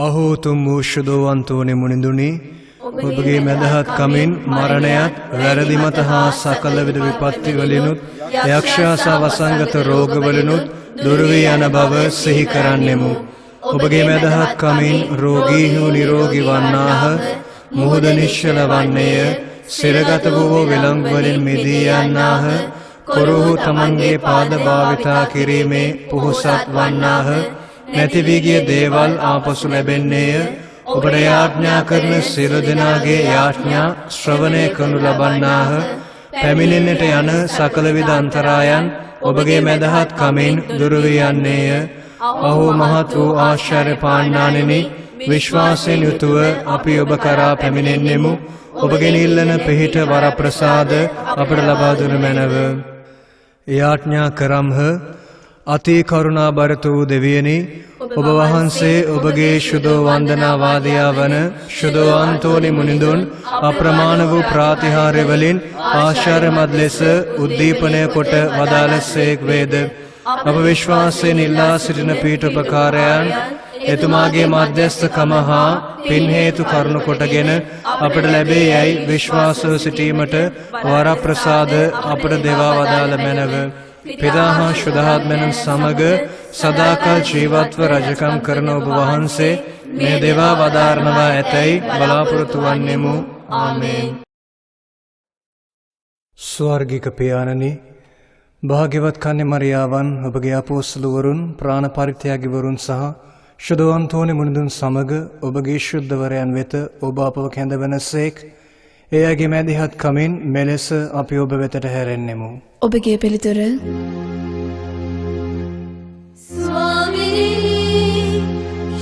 අහෝ තුම් වූ ශුද්ධවන්තෝනි මුනිඳුනි ඔබගේ මැදහත් කමින් මරණයත් වැරදි මත හා සකල විද විපත්ති වලිනුත් යක්ෂයාස වසංගත රෝග වලිනුත් දුර වී යන බව සිහි කරන්නෙමු. ඔබගේ මැදහත් කමින් රෝගීහු නිරෝගී වන්නාහ, මුහුද නිශ්චල වන්නේය, සිරගත වූ විලංගු වලින් මිදී යන්නාහ, කොරහු තමන්ගේ පාද භාවිතා කිරීමේ පුහුසත් වන්නාහ, නැති වී ගිය දේවල් ආපසු ලැබෙන්නේය. ඔබට යාඥා කරන සියලු දෙනාගේ යාඥා ශ්‍රවණය කරනු ලබන්නාහ. පැමිණෙන්නට යන සකල විද අන්තරායන් ඔබගේ මැදහත් කමින් දුර වී යන්නේය. අහෝ මහත් වූ ආශ්චර්ය පාණ්ඩානෙනි, විශ්වාසයෙන් යුතුව අපි ඔබ කරා පැමිණෙන්නෙමු. ඔබගේ නිල්ලන පිහිට වරප්‍රසාද අපට ලබා දුන මැනව. යාඥා කරම්හ. අති කරුණා බරත වූ දෙවියනි, ඔබ වහන්සේ ඔබගේ ශුද්ධ වන්දනාවාදියා වන ශුද්ධවන්තෝනි මුනිඳුන් අප්‍රමාණ වූ ප්‍රාතිහාර්ය වලින් ආශ්චර්යමත් ලෙස උද්දීපනය කොට වදාළසේක් වේද. අප විශ්වාසයෙන් ඉල්ලා සිටින පීඨෝපකාරයන් එතුමාගේ මධ්‍යස්ථකම හා පින් හේතු කරුණු කොටගෙන අපට ලැබේ යයි විශ්වාසව සිටීමට වරප්‍රසාද අපට දෙවා වදාළ මැනව. පිතා හා ශුද්ධාත්මයන් සමග සදාකල් ජීවත්ව රජකම් කරන ඔබ වහන්සේ මේ දේවා වදාරනවා ඇතැයි බලාපොරොත්තු වන්නෙමු. ආමේන්. ස්වර්ගික පියාණනි, භාග්‍යවත් කන්‍ය මරියාවන්, ඔබගේ අපොස්තලවරුන්, ප්‍රාණ පරිත්‍යාගීවරුන් සහ ශුද්ධවන්තෝනි මුනිඳුන් සමග ඔබගේ ශුද්ධවරයන් වෙත ඔබ අපව කැඳවනසේක්. එයගේ මැදිහත් කමින් මෙලෙස අපි ඔබ වෙතට හැරෙන්නෙමු. ඔබගේ පිළිතුර: ස්වාමී,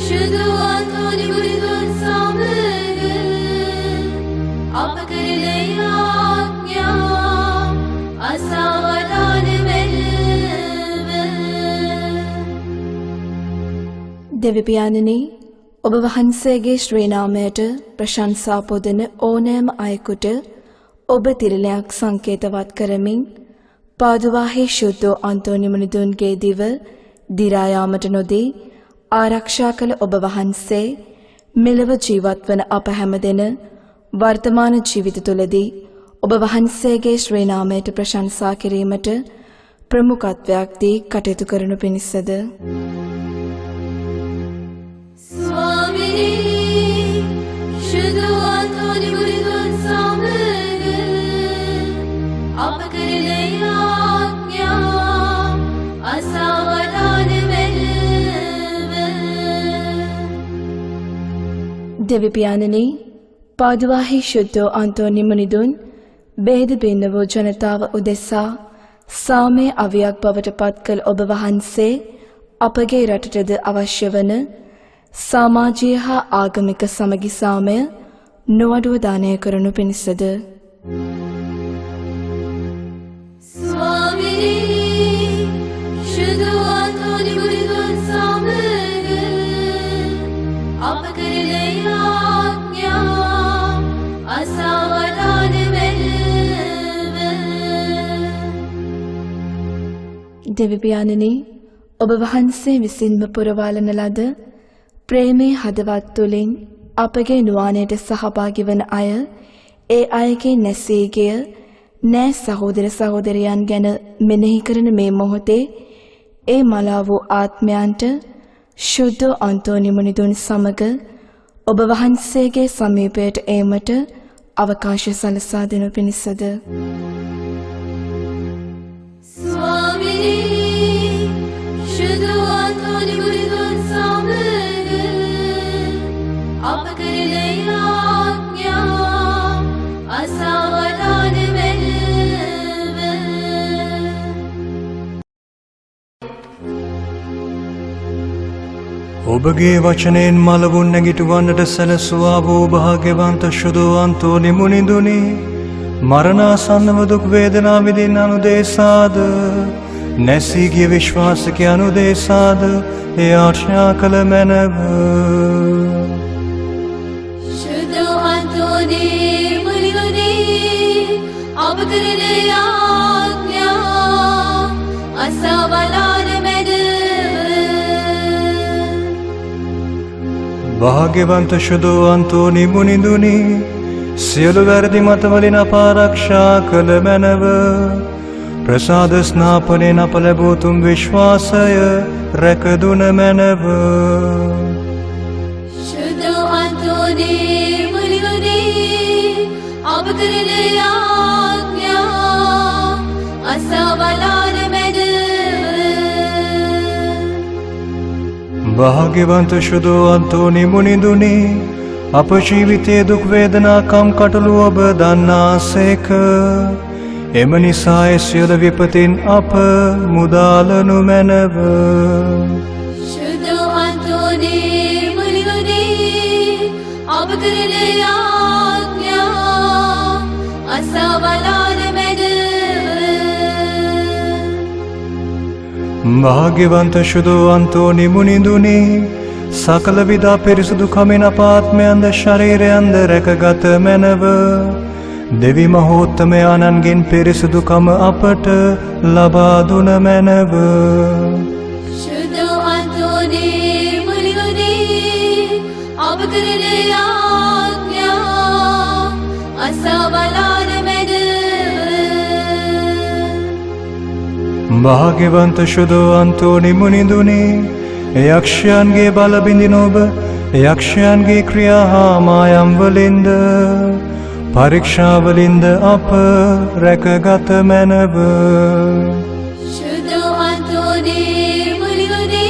ශුද්ධවන්තෝනි මුනිඳුන් සමග අප කරන යාඥා අසවදාන මෙලව. දෙවි පියාණනි, ඔබ වහන්සේගේ ශ්‍රී නාමයට ප්‍රශංසා පොදන ඕනෑම අයෙකුට ඔබ තිරලයක් සංකේතවත් කරමින් පාදුවාහි ශුද්ධ අන්තෝනි මුනිඳුන්ගේ දිව දිරා යාමට නොදී ආරක්ෂා කළ ඔබ වහන්සේ මෙලව ජීවත් වන අප හැමදෙන වර්තමාන ජීවිත තුළදී ඔබ වහන්සේගේ ශ්‍රී නාමයට ප්‍රශංසා කිරීමට ප්‍රමුඛත්වයක් දී කටයුතු කරනු පිණිසද. ස්වාමී, ශුද්ධවන්තෝනි මුනිඳුන් සමග අප කරන යාඥා අසවදාන මෙලව. දෙවි පියාණනි, පාදුවාහි ශුද්ධ අන්තෝනි මුනිඳුන් බේද බින්න වූ ජනතාව උදෙසා සාමය අවියක් බවට පත් කළ ඔබ වහන්සේ අපගේ රටටද අවශ්‍ය වන සමාජීය හා ආගමික සමගි සාමය නොඅඩුව දානය කරනු පිණිසද. ස්වාමී, ශුද්ධවන්තෝනි මුනිඳුන් සමග අප කරන යාඥා අසවදාන මෙලව. දෙවි පියාණනි, ඔබ වහන්සේ විසින්ම පුරවාලන ලද ප්‍රේමේ හදවත් තුළින් අපගේ නුවාණයට සහභාගී වන අය, ඒ අයගේ නැසී ගිය නෑ සහෝදර සහෝදරයන් ගැන මෙනෙහි කරන මේ මොහොතේ ඒ මලා වූ ආත්මයන්ට ශුද්ධ අන්තෝනි මුනිඳුන් සමග ඔබ වහන්සේගේ සමීපයට ඒමට අවකාශ සලසා දෙනු පිණිසද. ස්වාමී, ශුද්ධවන්තෝනි මුනිඳුන් සමග අප කරන යාඥා අසවදාන මෙලව. ඔබගේ වචනයෙන් මලවුන් නැගිටවන්නට සැලසුවා වූ භාග්‍යවන්ත ශුද්ධවන්තෝනි මුනිඳුනි, මරණාසන්නව දුක් වේදනා විඳින අනුදේශාද, නැසී ගිය විශ්වාසික අනුදේශාද ඒ ආශ්‍රය කළ මැනව. ශුද්ධවන්තෝනි මුනිඳුනි අප කරන යාඥා භාග්‍යවන්ත ශුද්ධ අන්තෝනි මුනිඳුනි සියලු වැරදි මතවලින් අප ආරක්ෂා කළ මැනව ප්‍රසාද ස්නාපනයෙන් අප ලැබූ තුම් විශ්වාසය රැකදුන මැනව शुद्ध अंतोने मुनिगुने अब करने आज्ञा असवलान में භාග්‍යවන්ත ශුද්ධ අන්තෝනි මුනිඳුනි අප ජීවිතයේ දුක් වේදනා කම් කටළු ඔබ දන්නාසේක එම නිසා ඒ සියලු විපතින් අප මුදාලනු මැනව शुद्ध अंतोने मुनिगुने अब करने आज्ञा असवलान में භාග්‍යවන්ත ශුද්ධ අන්තෝනි මුනිඳුනි සකල විද පිරිසුදු කමින් අපාත්මයන්ද ශරීරයන්ද රැකගත මැනව දෙවි මහෝත්තමයාණන්ගෙන් පිරිසුදුකම අපට ලබා දුන මැනව शुद्ध अंतोने मुनिगुने अब करने आज्ञा असवलान में භාග්‍යවන්ත ශුද්ධ අන්තෝනි මුනිඳුනි යක්ෂයන්ගේ බල බිඳින ඔබ යක්ෂයන්ගේ ක්‍රියා හා මායම් වලින්ද පරීක්ෂා වලින්ද අප රැකගත මැනව शुद्ध अंतोने मुनिगुने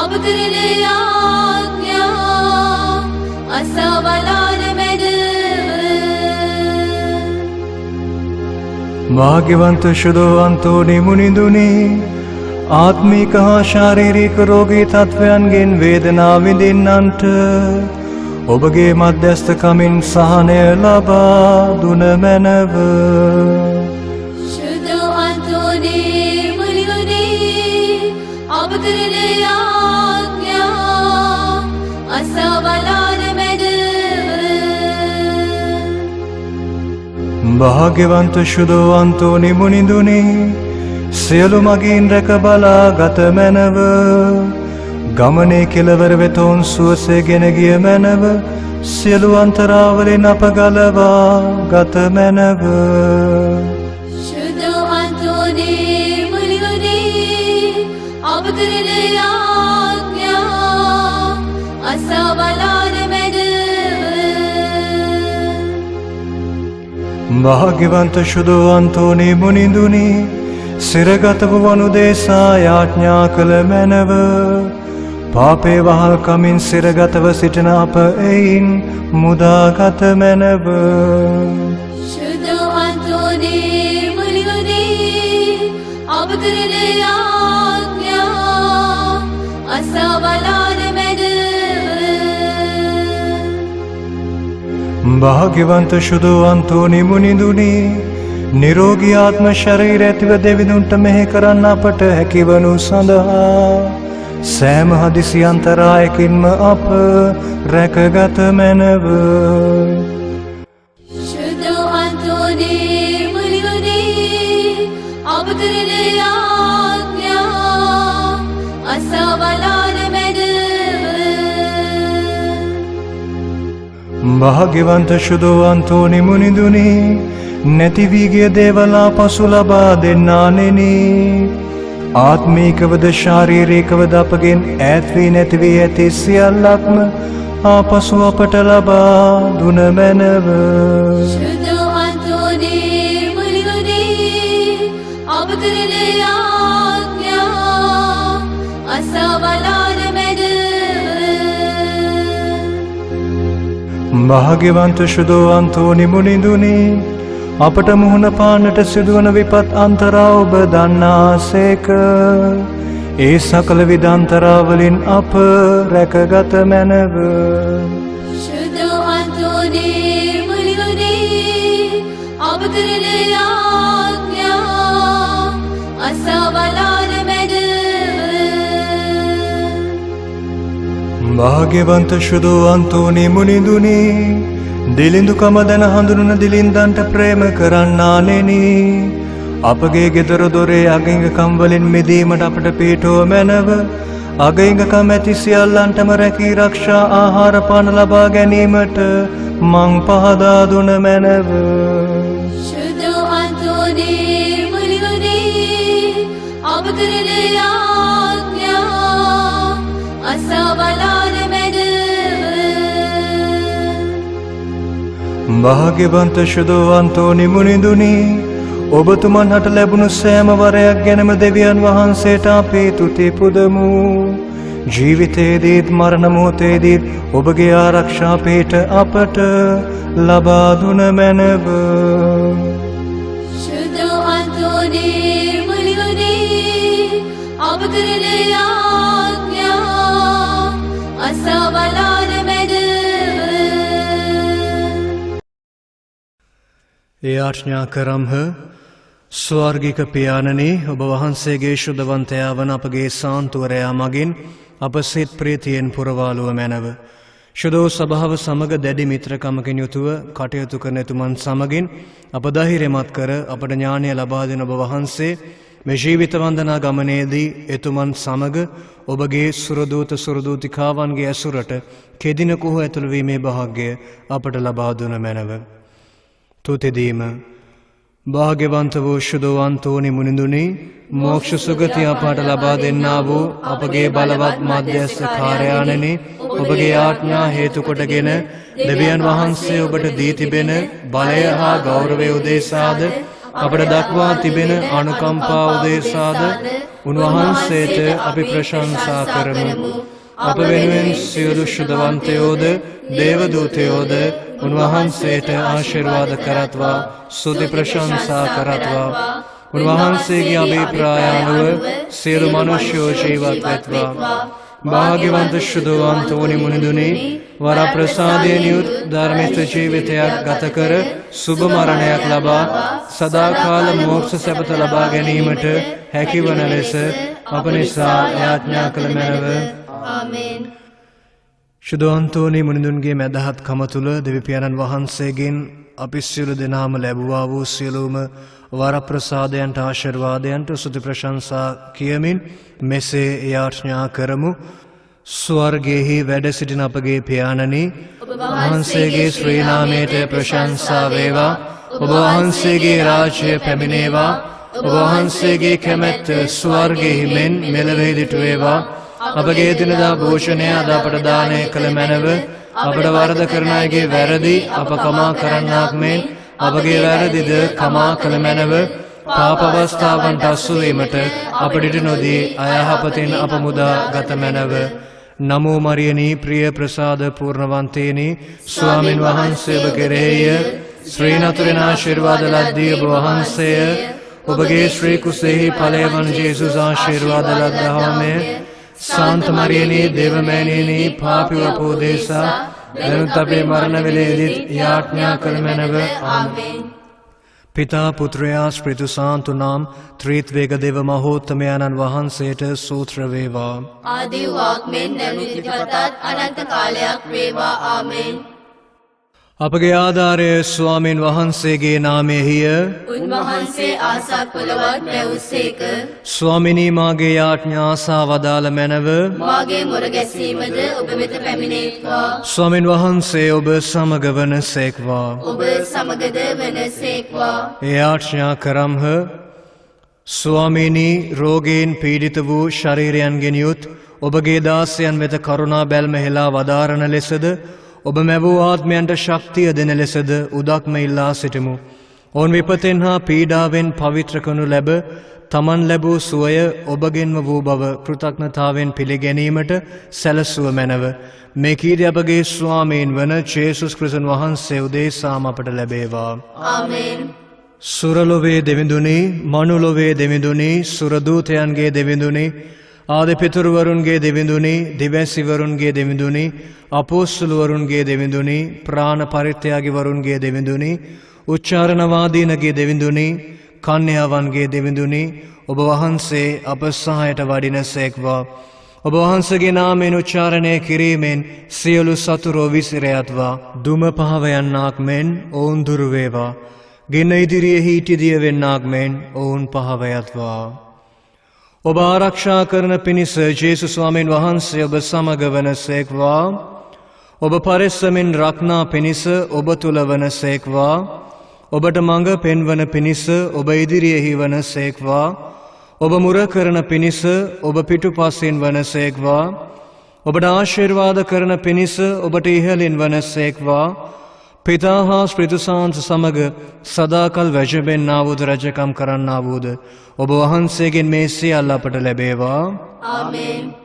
अब करने आज्ञा असवलान में භාග්‍යවන්ත ශුද්ධ අන්තෝනි මුනිඳුනි ආත්මික හා ශාරීරික රෝගී තත්වයන්ගෙන් වේදනා විඳින්නන්ට ඔබගේ මධ්‍යස්ථකමින් සහනය ලබා දුන මැනව शुद्ध अंतोने मुनिगुने अब करने आज्ञा असवलान में භාග්‍යවන්ත ශුද්ධ අන්තෝනි මුනිඳුනි සියලු මගින් රැක බලා ගත මැනව ගමනේ කෙළවර වෙතොන් සුවසේ ගෙන ගිය මැනව සියලු අන්තරාවලින් අප ගලවා ගත මැනව शुद्ध अंतोने मुनिगुने अब करने आज्ञा असवलान में භාග්‍යවන්ත ශුද්ධ අන්තෝනි මුනිඳුනි සිරගත වනු දේශා යාඥා කළ මැනව පාපේ වහල් කමින් සිරගතව සිටින අප එයින් මුදාගත මැනව शुद्ध अंतोने मुनिगुने अब करने आज्ञा असवलान में භාග්‍යවන්ත ශුද්ධ අන්තෝනි මුනිඳුනි නිරෝගී ආත්ම ශරීර ඇතිව දෙවිඳුන්ට මෙහෙ කරන්න අපට හැකිවනු සඳහා සෑම හදිසි අන්තරායකින්ම අප රැකගත මැනව शुद्ध अंतोने मुनिगुने अब करने आज्ञा असवलान में භාග්‍යවන්ත ශුද්ධ අන්තෝනි මුනිඳුනි නැති වී ගිය දේවලා පසු ලබා දෙන්නානෙනි ආත්මීකවද ශාරීරිකවද අපගෙන් ඈත් වී නැති වී ඇති සියල්ලක්ම ආපසු අපට ලබා දුන මැනව शुद्ध अंतोने मुनिगुने अब करने आज्ञा असवलान में භාග්‍යවන්ත ශුද්ධ අන්තෝනි මුනිඳුනි අපට මුහුණ පාන්නට සිදුවන විපත් අන්තරා ඔබ දන්නාසේක ඒ සකල විධ අන්තරාවලින් අප රැකගත මැනව शुद्ध अंतोने मुनिगुने अब करने आज्ञा असवलान में භාග්‍යවන්ත ශුද්ධ අන්තෝනි මුනිඳුනි දිලිඳුකම දැන හඳුනන දිලින්දන්ට ප්‍රේම කරන්නානෙනි අපගේ ගෙදර දොරේ අගිඟකම් වලින් මිදීමට අපට පිහිටුව මැනව අගයිඟකම් ඇති සියල්ලන්ටම රැකී රක්ෂා ආහාර පාන ලබා ගැනීමට මං පහදා දුන මැනව. शुद्ध अंतोने मुनिगुने अब करन आज्ञा असवलान मेद භාග්‍යවන්ත ශුද්ධවන්තෝනි මුනිඳුනි, ඔබතුමන් හට ලැබුණු සෑම වරයක් ගැනම දෙවියන් වහන්සේට අපේ තුති පුදමු. ජීවිතයේදීත් මරණ මොහොතේදීත් ඔබගේ ආරක්ෂා පිහිට අපට ලබා දුන මැනව. शुद्ध अंतोने मुनिगुने अब करन आज्ञा असवलान मेद ඒ ආඥා කරම්හ. ස්වර්ගික පියාණනි, ඔබ වහන්සේගේ ශුද්ධවන්තයා වන අපගේ සාන්තුවරයා මගින් අප සිත් ප්‍රීතියෙන් පුරවාලුව මැනව. ශුද්ධ සභාව සමග දැඩි මිත්‍රකමකින් යුතුව කටයුතු කරන එතුමන් සමගින් අප ධෛර්යමත් කර අපට ඥානය ලබා දෙන ඔබ වහන්සේ මේ ජීවිත වන්දනා ගමනේදී එතුමන් සමග ඔබගේ සුරදූත සුරදූතිකාවන්ගේ ඇසුරට කෙදිනකුහු ඇතුළු වීමේ භාග්‍ය අපට ලබා දුන මැනව. තුතිදීම. භාග්‍යවන්ත වූ ශුද්ධවන්තෝනි මුනිඳුනි, මෝක්ෂ සුගතිය අපට ලබා දෙන්නා වූ අපගේ බලවත් මධ්‍යස්ථ කාර්යාණනි, ඔබගේ ආඥා හේතු කොටගෙන දෙවියන් වහන්සේ ඔබට දී තිබෙන බලය හා ගෞරවය උදෙසාද අපට දක්වා තිබෙන අනුකම්පා උදෙසාද උන්වහන්සේට අපි ප්‍රශංසා කරමු. අප වෙනුවෙන් සියලු ශුද්ධවන්තයෝද දේවදූතයෝද උන්වහන්සේට ආශිර්වාද කරත්වා ස්තුති ප්‍රශංසා කරත්වා. උන්වහන්සේගේ අභිප්‍රාය අනුව සියලු මනුෂ්‍යෝ ජීවත් වෙත්වා. භාග්‍යවන්ත ශුද්ධවන්තෝනි මුනිඳුනි, වරප්‍රසාදයෙන් යුත් ධර්මිෂ්ඨ ජීවිතයක් ගත කර සුභ මරණයක් ලබා සදාකාල මෝක්ෂ සැපත ලබා ගැනීමට හැකිවන ලෙස අප නිසා යාඥා කළ මැනව. आमेन. ශුද්ධවන්තෝනි මුනිඳුන්ගේ මැදහත් කම තුළ දෙවිපියාණන් වහන්සේගෙන් අපි සියලු දෙනාම ලැබුවා වූ සියලුම වරප්‍රසාදයන්ට ආශිර්වාදයන්ට ස්තුති ප්‍රශංසා කියමින් මෙසේ යාඥා කරමු. ස්වර්ගයෙහි වැඩ සිටින අපගේ පියාණනි, ඔබ වහන්සේගේ ශ්‍රී නාමයට ප්‍රශංසා වේවා. ඔබ වහන්සේගේ රාජ්‍ය පැමිණේවා. ඔබ වහන්සේගේ කැමැත්ත ස්වර්ගයෙහි මෙන් මෙලොවෙහිදිට වේවා. අපගේ දිනදා භෝෂණය අද අපට දානය කළ මැනව. අපට වරද කරන අයගේ වැරදි අප කමා කරන්නාක් මෙන් අපගේ වැරදිද කමා කළ මැනව. පාප අවස්ථාවන්ට අසුවීමට අපට ඉඩ නොදී අයහපතින් අප මුදා ගත මැනව. නමෝ මරියනී ප්‍රිය ප්‍රසාද පූර්ණවන්තේනි, ස්වාමින් වහන්සේ ඔබ කෙරෙහිය. ශ්‍රී නතුරෙන ආශිර්වාද ලද්දී ඔබ වහන්සේය. ඔබගේ ශ්‍රී කුසෙහි ඵලය වන ජේසුස් ආශිර්වාද ලද්දාමය. සාන්ත මරියනී දේවමෑණියනි, පාපී අපෝදේසා දැනුත් අපේ මරණ වේලේදීත් යාඥා කළ මැනව. ආමේන්. පිතා පුත්‍රයා ස්ප්‍රිතු සාන්තු නාම ත්‍රිත්වේක දේව මහෝත්තමයන්න් වහන්සේට සූත්‍ර වේවා. ආදී වාග්මෙන් නැමිතිපතත් අනන්ත කාලයක් වේවා. ආමේන්. අපගේ ආධාරය ස්වාමීන් වහන්සේගේ නාමයෙහිය. උන්වහන්සේ ආසා කළවත් නැවුසේක. ස්වාමිනී, මාගේ යාඥා ආසා වදාළ මැනව. මාගේ මොර ගැසීමද ඔබ වෙත පැමිණේවා. ස්වාමීන් වහන්සේ ඔබ සමග වනසේක්වා. ඔබ සමගද වනසේක්වා. ඒ ආඥා කරම්හ. ස්වාමිනී, රෝගයෙන් පීඩිත වූ ශරීරයන්ගෙන් යුත් ඔබගේ දාසයන් වෙත කරුණා බැල්ම හෙලා වදාරන ලෙසද ඔබ මැවූ ආත්මයන්ට ශක්තිය දෙන ලෙසද උදක්ම ඉල්ලා සිටිමු. ඔවුන් විපතෙන් හා පීඩාවෙන් පවිත්‍ර කරනු ලැබ තමන් ලැබූ සුවය ඔබගෙන්ම වූ බව කෘතඥතාවෙන් පිළිගැනීමට සැලසුව මැනව. මේ කීර්තිය අපගේ ස්වාමීන් වන ජේසුස් ක්‍රිස්තුන් වහන්සේ උදෙසාම අපට ලැබේවා. ආමේන්. සුරලොවේ දෙවිඳුනි, මනුලොවේ දෙවිඳුනි, සුරදූතයන්ගේ දෙවිඳුනි, ආදිපිතුරුවරුන්ගේ දෙවිඳුනි, දිවැසිවරුන්ගේ දෙවිඳුනි, අපෝස්තලවරුන්ගේ දෙවිඳුනි, ප්‍රාණ පරිත්‍යාගිවරුන්ගේ දෙවිඳුනි, උච්චාරණවාදීනගේ දෙවිඳුනි, කන්‍යාවන්ගේ දෙවිඳුනි, ඔබ වහන්සේ අප සහායට වඩිනසේක්වා. ඔබ වහන්සේගේ නාමයෙන් උච්චාරණය කිරීමෙන් සියලු සතුරෝ විසිරයත්වා. දුම පහව යන්නාක් මෙන් ඔවුන් දුරු වේවා. ගින්න ඉදිරියේ හිටිදිය වෙන්නාක් මෙන් ඔවුන් පහව යත්වා. ඔබ ආරක්ෂා කරන පිණිස ජේසුස් ස්වාමීන් වහන්සේ ඔබ සමග වනසේක්වා. ඔබ පරිස්සමින් රක්නා පිණිස ඔබ තුල වනසේක්වා. ඔබට මඟ පෙන්වන පිණිස ඔබ ඉදිරියෙහි වනසේක්වා. ඔබ මුර කරන පිණිස ඔබ පිටුපසින් වනසේක්වා. ඔබට ආශිර්වාද කරන පිණිස ඔබට ඉහළින් වනසේක්වා. පිතා හා ස්ප්‍රිතුසාන්ත සමග සදාකල් වැජබෙන්නා වූද රජකම් කරන්නා වූද ඔබ වහන්සේගෙන් මේ සියල්ල අපට ලැබේවා. ආමේන්.